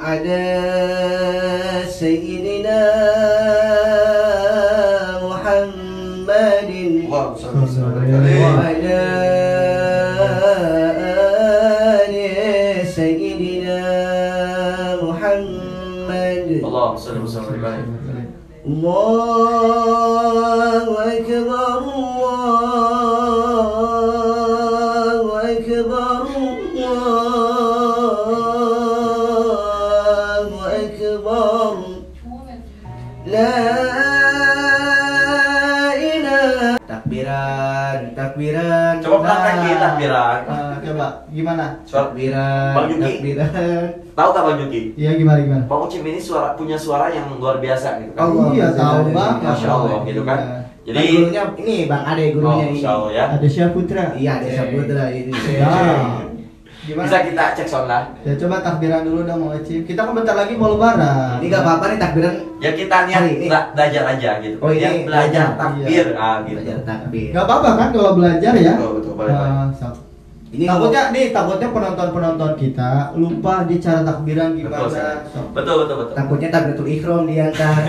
على سيدنا محمد وعلى آل سيدنا محمد اللهم صل وسلم عليه. الله أكبر الله أكبر الله أكبر لا إله. Takbiran. Coba praktekin takbiran. Coba gimana? Takbiran. Bang Yuki. Takbiran. Tahu gak Bang Yuki? Iya, gimana? Bang Ucim ini punya suara yang luar biasa gitu kan. Allah. Iya, tahu Bang. Masya Allah gitu kan. Jadi gurunya ini Bang Ade gurunya ini. Masya Allah ya. Ada Syaputra. Iya, ada Saputra ini. Ya. Gimana? Bisa kita cek sound lah. Ya coba takbiran dulu dong Mang Ucim. Kita kan bentar lagi mau lebaran. Ini gak apa-apa nih takbiran. Ya kita niat Hari ini. belajar aja gitu. Oh, ini Yang belajar belajar. takbir gitu. Belajar takbir. Gak apa-apa kan kalau belajar ya. Betul boleh. Ini takutnya penonton kita lupa di cara takbiran Betul, gimana. betul. takutnya takbiratul ihram diantar.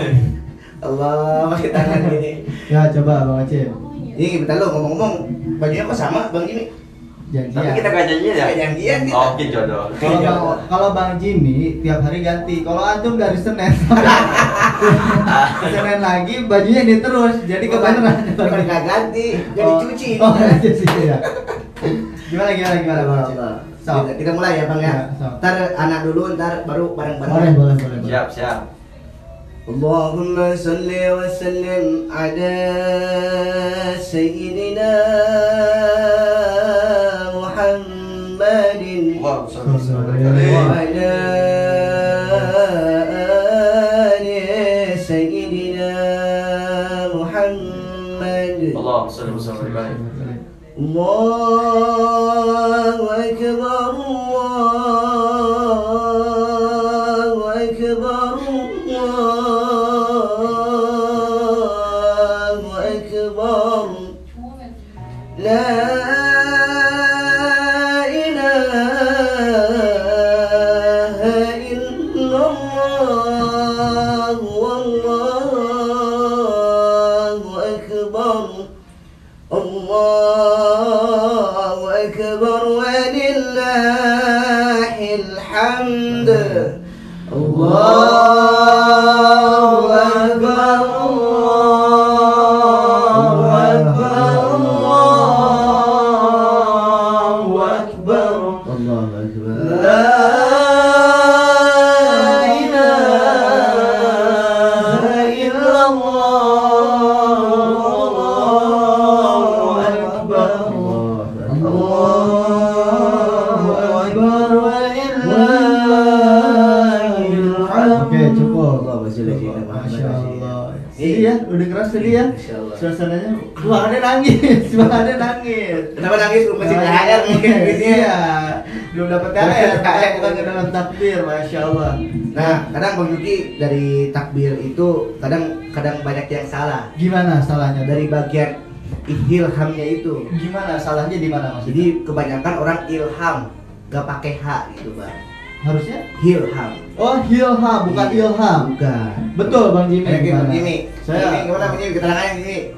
Allah pakai tangan gini. Ya coba Bang Ucim. Ini bentar lo ngomong-ngomong bajunya kok sama Bang Jimmy? Tapi Janjian. kita gak janjian ya? Kayak janjian kita. Oh, mungkin jodoh. Kalau Bang Jimmy tiap hari ganti. Kalau antum dari Senin Senin lagi bajunya ini terus. Jadi kebenaran. Bukan nggak ganti, jadi cuci. Oh, cuci ya. Gimana Bang Ucim? So. Kita mulai ya Bang ya. Ya, so. Ntar anak dulu, ntar baru bareng-bareng. Boleh. Siap. Allahumma salli wa sallim ala sayyidina Muhammadin wa ala ali sayyidina Muhammad. Allahumma salli wa sallim alaihi. Allahu akbar Allahu akbar Allahu akbar la ilaha illallah wallahu akbar Allahu akbar walillahil hamd. Allahu akbar Allahu akbar Allahu akbar Allahu akbar la ilaha illallah Masya Allah. Iya, udah keras tadi ya. Suasananya, wah ada nangis. Kenapa nangis? Masih THR mungkin nangisnya. Iya, belum dapat THR. Bukan ke dalam takbir, Masya Allah. Nah, kadang Bang Yuki dari takbir itu kadang banyak yang salah. Gimana salahnya? Dari bagian ilhamnya itu. Gimana salahnya di mana Mas? Jadi kebanyakan orang ilham gak pakai H gitu Bang. Harusnya Hilham. oh hilham, bukan ilham. Bukan. Betul Bang Jimmy. Bang Jimmy. Saya gimana Bang Jimmy? Keterangannya gini.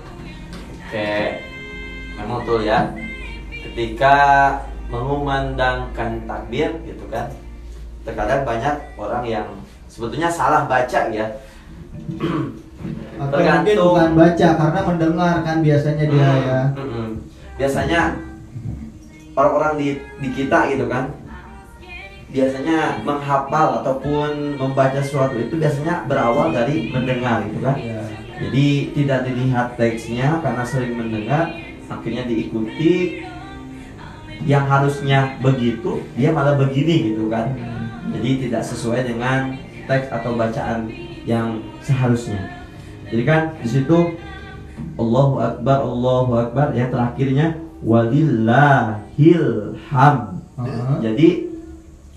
Oke, memang betul ya. Ketika mengumandangkan takbir gitu kan, terkadang banyak orang yang sebetulnya salah baca ya. atau mungkin bukan baca karena mendengar kan biasanya dia ya. Biasanya orang-orang di kita gitu kan, biasanya menghafal ataupun membaca sesuatu itu biasanya berawal dari mendengar gitu kan. Iya. Jadi tidak dilihat teksnya karena sering mendengar, akhirnya diikuti yang harusnya begitu dia malah begini gitu kan. Jadi tidak sesuai dengan teks atau bacaan yang seharusnya. Jadi kan di situ Allahu Akbar yang terakhirnya walillahil hamd. Jadi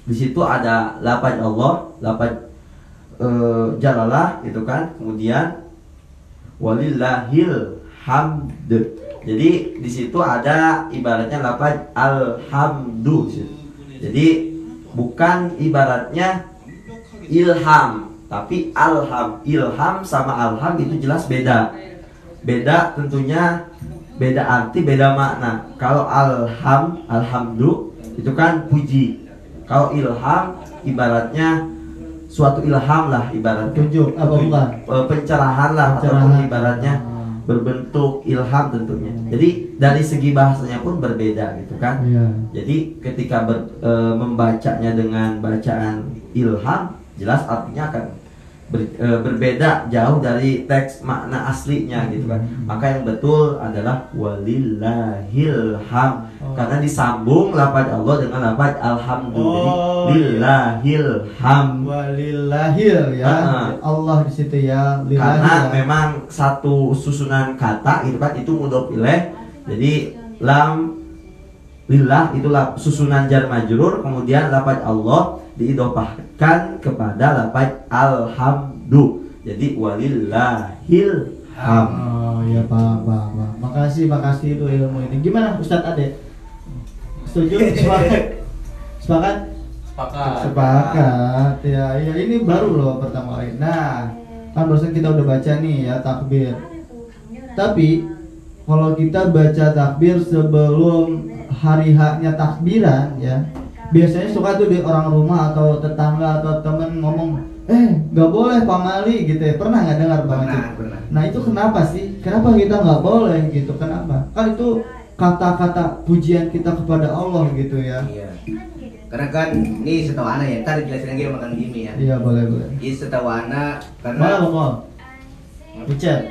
di situ ada lafaz Allah, lafaz jalalah gitu kan. Kemudian walillahil hamd. Jadi di situ ada ibaratnya lafaz alhamdu. Jadi bukan ibaratnya ilham, tapi ilham sama alham itu jelas beda. Beda tentunya, beda arti, beda makna. Kalau alhamdu itu kan puji. Kalau ilham ibaratnya suatu ilham lah, ibaratnya Tunjuk apa bukan? Pencerahan lah, ataupun ibaratnya berbentuk ilham tentunya. Jadi dari segi bahasanya pun berbeda gitu kan. Iya. Jadi ketika membacanya dengan bacaan ilham, jelas artinya akan berbeda jauh dari teks makna aslinya gitu kan. Maka yang betul adalah walillahilham, karena disambung lafaz Allah dengan lafaz alhamdu. Jadi lillahilham, Walillahil ya. Allah di situ ya. karena Lillahi ya. memang satu susunan kata gitu kan, itu mudhof ilaih. Jadi lam lillah itulah susunan jar majrur, kemudian lafaz Allah diidhofahkan kepada lafaz alhamdu. Jadi walillahilham. Oh ya, paham. Makasih itu ilmu ini. Gimana Ustadz Ade? Setuju? Sepakat? Sepakat. Ya ini baru loh pertama kali. Nah, kan barusan kita udah baca nih ya takbir. Tapi kalau kita baca takbir sebelum hari haknya takbiran ya, biasanya suka tuh di orang rumah atau tetangga atau temen ngomong, nggak boleh pamali gitu ya. Pernah nggak dengar Bang Aceh? Pernah. Nah itu kenapa sih? Kenapa kita nggak boleh gitu? Kenapa? Kan itu kata-kata pujian kita kepada Allah gitu ya. Iya. Karena kan ini setahu ana ya, tadi jelasin lagi sama Kang Jimmy ya. Iya boleh. Ini setahu ana Mana karena mau? Ucap.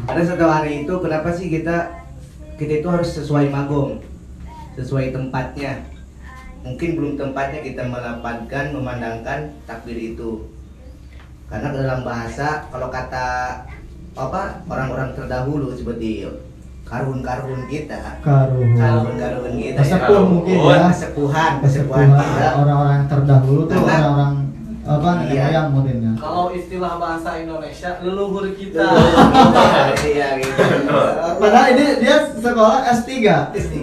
ada setahu ana itu kenapa sih kita itu harus sesuai magom, sesuai tempatnya. Mungkin belum tempatnya kita melapatkan, memandangkan takbir itu. Karena dalam bahasa kalau kata orang-orang terdahulu seperti karun kita, karun kita, Kesepuh mungkin ya. kesepuhan Kesepuhan kita. orang-orang yang terdahulu tuh Karena- orang-orang nenek Iya. moyang mungkin ya. Kalau istilah bahasa Indonesia, leluhur kita. Iya gitu. Padahal ini dia sekolah S3. S3.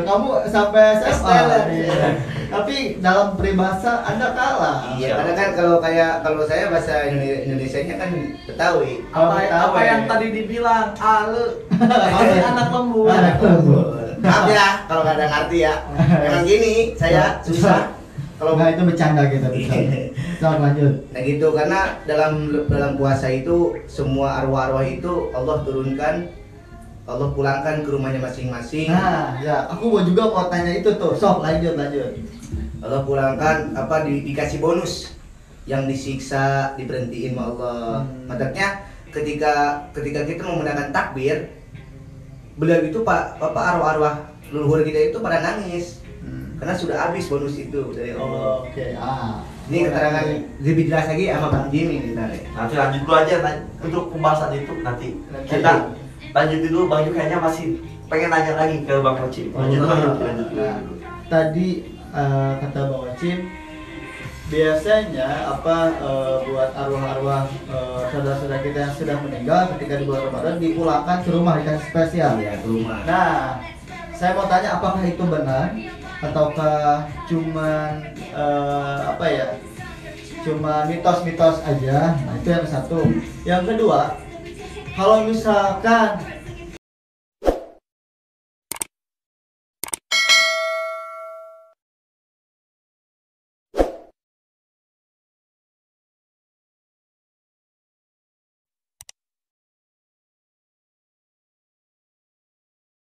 Kamu sampai SMA. Extelen. Iya. Tapi dalam peribahasa Anda kalah. Iya, karena kan kalau saya bahasa Indonesianya kan Betawi. Apa yang tadi dibilang, ini anak lembu. Anak lembu. Maaf ya kalau nggak ada ngerti ya. Emang gini, saya susah. Kalau Nah itu bercanda kita bisa. Sok lanjut. nah gitu, karena dalam puasa itu semua arwah-arwah itu Allah turunkan, Allah pulangkan ke rumahnya masing-masing. Nah, ya aku juga mau tanya itu tuh. Sok lanjut. Allah pulangkan dikasih bonus yang disiksa, diberhentiin sama Allah. Maksudnya ketika kita menggunakan takbir, beliau itu arwah-arwah leluhur kita itu pada nangis. Karena sudah habis bonus itu dari Allah. Oke. Ini keterangan lebih jelas lagi sama Bang Jimmy nih tadi. Nanti lanjut dulu aja untuk pembahasan itu nanti kita lanjut dulu. Bang Yu kayaknya masih pengen nanya lagi ke Bang Ocim. Lanjut. Nah, tadi kata Bang Ocim, biasanya buat arwah-arwah saudara-saudara kita yang sudah meninggal ketika di bulan Ramadan dipulangkan ke rumah dikasih spesial. Iya, ke rumah. Nah, saya mau tanya apakah itu benar ataukah cuman cuma mitos-mitos aja. Nah, itu yang satu. Yang kedua, kalau misalkan